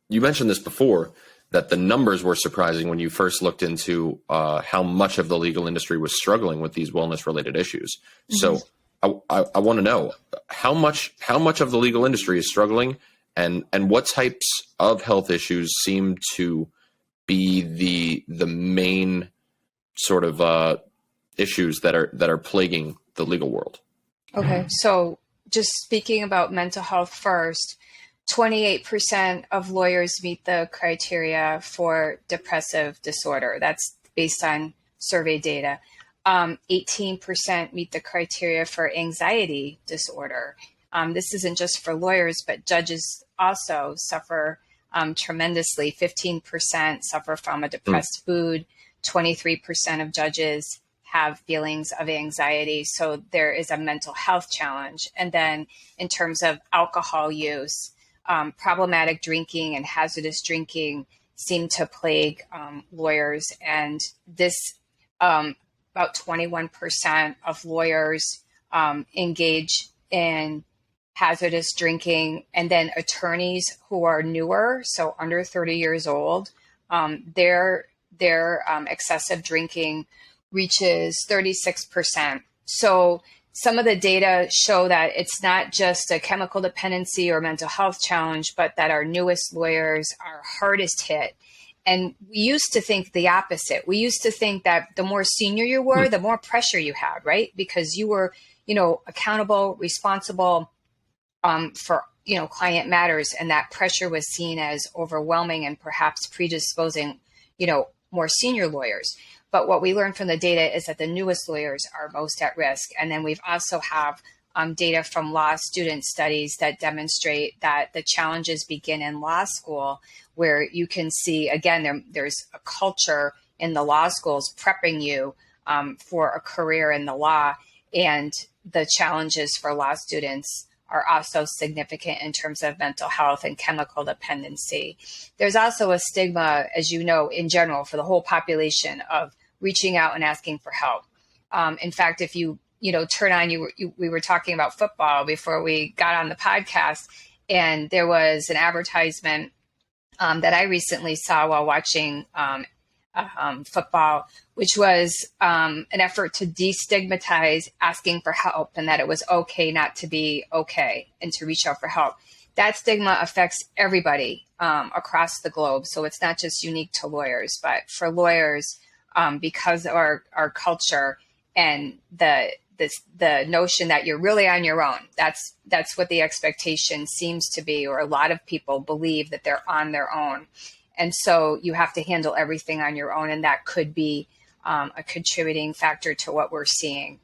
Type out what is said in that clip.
you mentioned this before, that the numbers were surprising when you first looked into how much of the legal industry was struggling with these wellness-related issues. So I want to know how much of the legal industry is struggling, and what types of health issues seem to be the main sort of issues that are plaguing the legal world. Okay, so just speaking about mental health first, 28% of lawyers meet the criteria for depressive disorder. That's based on survey data. 18% meet the criteria for anxiety disorder. This isn't just for lawyers, but judges also suffer tremendously. 15% suffer from a depressed mood. 23% of judges have feelings of anxiety. So there is a mental health challenge. And then in terms of alcohol use, problematic drinking and hazardous drinking seem to plague lawyers. And this, about 21% of lawyers engage in hazardous drinking. And then attorneys who are newer, so under 30 years old, their excessive drinking reaches 36%. So some of the data show that it's not just a chemical dependency or mental health challenge, but that our newest lawyers are hardest hit. And we used to think the opposite. We used to think that the more senior you were, the more pressure you had, right? Because you were, accountable, responsible for, client matters. And that pressure was seen as overwhelming and perhaps predisposing, more senior lawyers. But what we learned from the data is that the newest lawyers are most at risk. And then we've also have data from law student studies that demonstrate that the challenges begin in law school, where you can see, again, there's a culture in the law schools prepping you for a career in the law. And the challenges for law students are also significant in terms of mental health and chemical dependency. There's also a stigma, as you know, in general for the whole population of reaching out and asking for help. In fact, if you turn on, we were talking about football before we got on the podcast, and there was an advertisement that I recently saw while watching football, which was an effort to destigmatize asking for help, and that it was okay not to be okay and to reach out for help. That stigma affects everybody across the globe. So it's not just unique to lawyers, but for lawyers, because of our culture and the notion that you're really on your own. That's what the expectation seems to be, or a lot of people believe that they're on their own. And so you have to handle everything on your own. And that could be a contributing factor to what we're seeing.